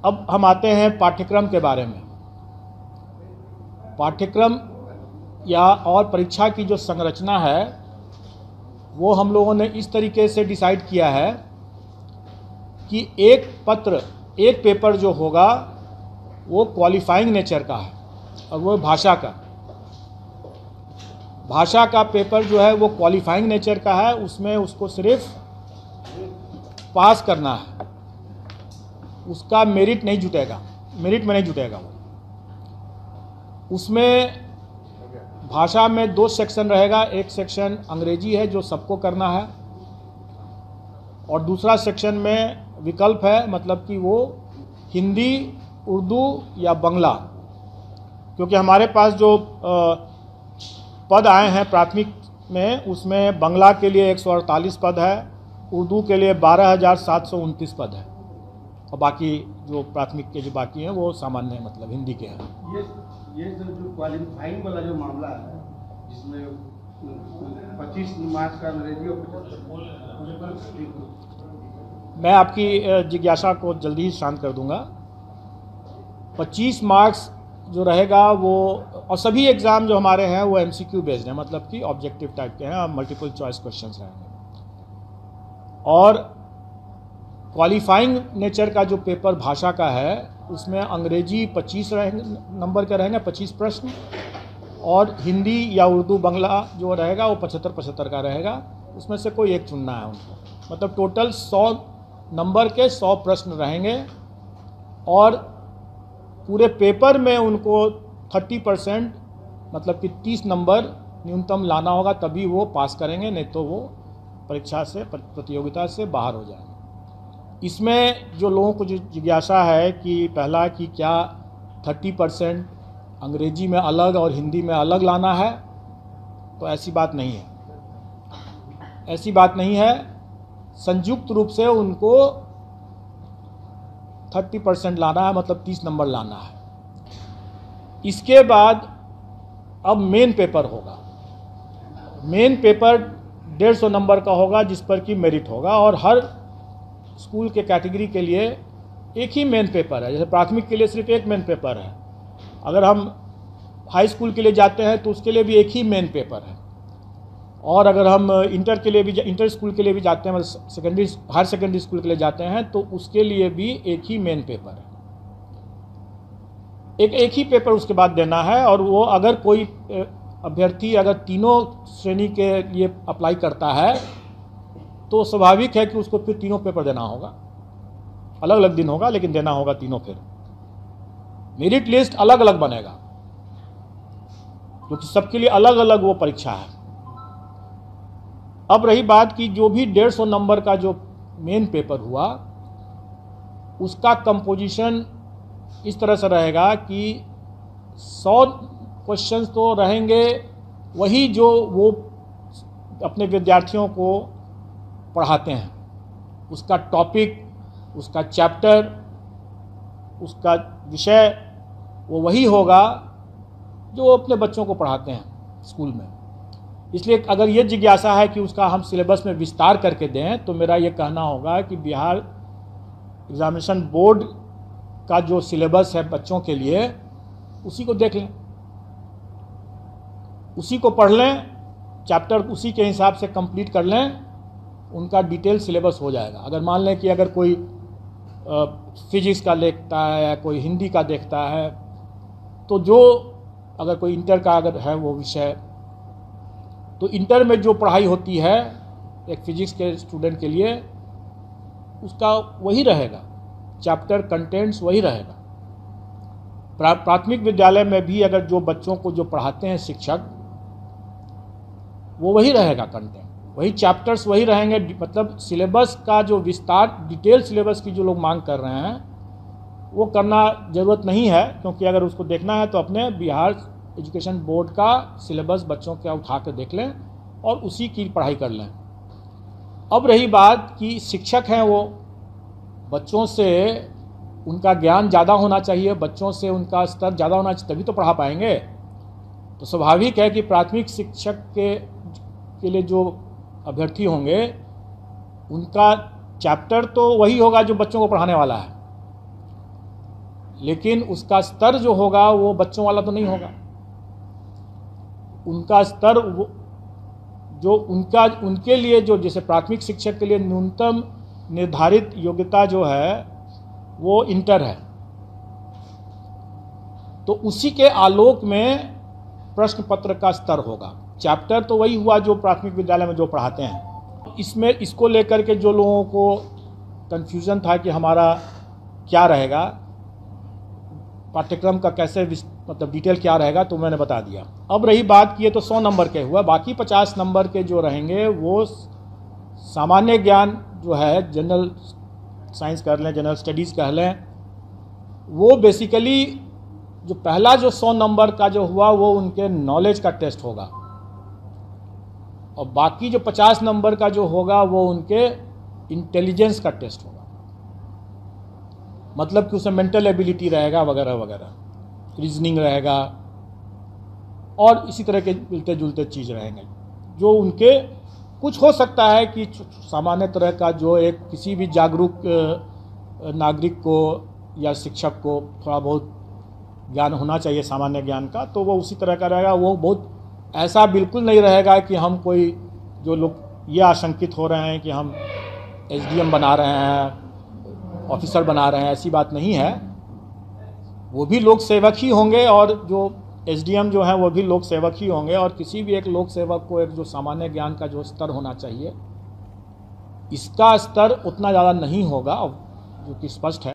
अब हम आते हैं पाठ्यक्रम के बारे में। पाठ्यक्रम या और परीक्षा की जो संरचना है वो हम लोगों ने इस तरीके से डिसाइड किया है कि एक पेपर जो होगा वो क्वालिफाइंग नेचर का है और वो भाषा का पेपर जो है वो क्वालिफाइंग नेचर का है। उसमें उसको सिर्फ पास करना है, उसका मेरिट में नहीं जुटेगा वो। उसमें भाषा में 2 सेक्शन रहेगा। एक सेक्शन अंग्रेजी है जो सबको करना है और दूसरा सेक्शन में विकल्प है, मतलब कि वो हिंदी, उर्दू या बांग्ला। क्योंकि हमारे पास जो पद आए हैं प्राथमिक में, उसमें बांग्ला के लिए 148 पद है, उर्दू के लिए 12,729 पद है और बाकी जो प्राथमिक के जो बाकी हैं वो सामान्य है, मतलब हिंदी के हैं। ये जो क्वालिफाइंग वाला जो मामला है जिसमें 25 मार्क्स का अंग्रेजी और मैं आपकी जिज्ञासा को जल्दी ही शांत कर दूंगा। 25 मार्क्स जो रहेगा वो, और सभी एग्ज़ाम जो हमारे हैं वो MCQ बेस्ड हैं, मतलब कि ऑब्जेक्टिव टाइप के हैं और मल्टीपल चॉइस क्वेश्चंस रहेंगे। और क्वालिफाइंग नेचर का जो पेपर भाषा का है उसमें अंग्रेजी 25 नंबर के रहेंगे, 25 प्रश्न, और हिंदी या उर्दू बांग्ला जो रहेगा वो 75-75 का रहेगा। उसमें से कोई एक चुनना है उनको। मतलब टोटल 100 नंबर के 100 प्रश्न रहेंगे और पूरे पेपर में उनको 30%, मतलब कि 30 नंबर न्यूनतम लाना होगा, तभी वो पास करेंगे, नहीं तो वो परीक्षा से, प्रतियोगिता से बाहर हो जाएंगे। इसमें जो लोगों को जो जिज्ञासा है कि पहला कि क्या 30% अंग्रेजी में अलग और हिंदी में अलग लाना है, तो ऐसी बात नहीं है। संयुक्त रूप से उनको 30% लाना है, मतलब 30 नंबर लाना है। इसके बाद अब मेन पेपर होगा। मेन पेपर 150 नंबर का होगा जिस पर कि मेरिट होगा, और हर स्कूल के कैटेगरी के लिए एक ही मेन पेपर है। जैसे प्राथमिक के लिए सिर्फ एक मेन पेपर है, अगर हम हाई स्कूल के लिए जाते हैं तो उसके लिए भी एक ही मेन पेपर है, और अगर हम इंटर स्कूल के लिए भी जाते हैं, मतलब हायर सेकेंडरी स्कूल के लिए जाते हैं, तो उसके लिए भी एक ही मेन पेपर है। एक ही पेपर उसके बाद देना है। और वो अगर कोई अभ्यर्थी अगर तीनों श्रेणी के लिए अप्लाई करता है तो स्वाभाविक है कि उसको फिर तीनों पेपर देना होगा। अलग अलग दिन होगा लेकिन देना होगा तीनों। फिर मेरिट लिस्ट अलग अलग बनेगा क्योंकि सबके लिए अलग अलग वो परीक्षा है। अब रही बात कि जो भी 150 नंबर का जो मेन पेपर हुआ उसका कंपोजिशन इस तरह से रहेगा कि 100 क्वेश्चंस तो रहेंगे वही जो वो अपने विद्यार्थियों को पढ़ाते हैं, उसका टॉपिक, उसका चैप्टर, उसका विषय वो वही होगा जो वो अपने बच्चों को पढ़ाते हैं स्कूल में। इसलिए अगर ये जिज्ञासा है कि उसका हम सिलेबस में विस्तार करके दें, तो मेरा ये कहना होगा कि बिहार एग्जामिनेशन बोर्ड का जो सिलेबस है बच्चों के लिए, उसी को देख लें, उसी को पढ़ लें, चैप्टर उसी के हिसाब से कंप्लीट कर लें, उनका डिटेल सिलेबस हो जाएगा। अगर मान लें कि अगर कोई फिजिक्स का देखता है या कोई हिंदी का देखता है, तो जो अगर कोई इंटर का अगर है वो विषय, तो इंटर में जो पढ़ाई होती है एक फिजिक्स के स्टूडेंट के लिए, उसका वही रहेगा, चैप्टर कंटेंट्स वही रहेगा। प्राथमिक विद्यालय में भी अगर जो बच्चों को जो पढ़ाते हैं शिक्षक, वो वही रहेगा, कंटेंट वही, चैप्टर्स वही रहेंगे। मतलब सिलेबस का जो विस्तार, डिटेल सिलेबस की जो लोग मांग कर रहे हैं वो करना ज़रूरत नहीं है, क्योंकि अगर उसको देखना है तो अपने बिहार एजुकेशन बोर्ड का सिलेबस बच्चों का उठा कर देख लें और उसी की पढ़ाई कर लें। अब रही बात कि शिक्षक हैं वो बच्चों से उनका ज्ञान ज़्यादा होना चाहिए, बच्चों से उनका स्तर ज़्यादा होना चाहिए, तभी तो पढ़ा पाएंगे। तो स्वाभाविक है कि प्राथमिक शिक्षक के लिए जो अभ्यर्थी होंगे उनका चैप्टर तो वही होगा जो बच्चों को पढ़ाने वाला है, लेकिन उसका स्तर जो होगा वो बच्चों वाला तो नहीं होगा। उनका स्तर वो जो उनके लिए जो जैसे प्राथमिक शिक्षक के लिए न्यूनतम निर्धारित योग्यता जो है वो इंटर है, तो उसी के आलोक में प्रश्न पत्र का स्तर होगा। चैप्टर तो वही हुआ जो प्राथमिक विद्यालय में जो पढ़ाते हैं। इसमें इसको लेकर के जो लोगों को कन्फ्यूज़न था कि हमारा क्या रहेगा, पाठ्यक्रम का कैसे मतलब डिटेल क्या रहेगा, तो मैंने बता दिया। अब रही बात की तो 100 नंबर के हुआ, बाकी 50 नंबर के जो रहेंगे वो सामान्य ज्ञान जो है, जनरल साइंस कह लें, जनरल स्टडीज़ कह लें, वो बेसिकली जो पहला जो 100 नंबर का जो हुआ वो उनके नॉलेज का टेस्ट होगा, और बाकी जो 50 नंबर का जो होगा वो उनके इंटेलिजेंस का टेस्ट होगा। मतलब कि उसमें मेंटल एबिलिटी रहेगा वगैरह वगैरह, रीजनिंग रहेगा और इसी तरह के मिलते जुलते चीज़ रहेंगे जो उनके कुछ हो सकता है कि सामान्य तरह का जो एक किसी भी जागरूक नागरिक को या शिक्षक को थोड़ा बहुत ज्ञान होना चाहिए सामान्य ज्ञान का, तो वो उसी तरह का रहेगा। वो बहुत ऐसा बिल्कुल नहीं रहेगा कि हम कोई जो लोग ये आशंकित हो रहे हैं कि हम एसडीएम बना रहे हैं, ऑफिसर बना रहे हैं, ऐसी बात नहीं है। वो भी लोक सेवक ही होंगे और जो एसडीएम जो हैं वो भी लोक सेवक ही होंगे, और किसी भी एक लोक सेवक को एक जो सामान्य ज्ञान का जो स्तर होना चाहिए, इसका स्तर उतना ज़्यादा नहीं होगा, जो कि स्पष्ट है।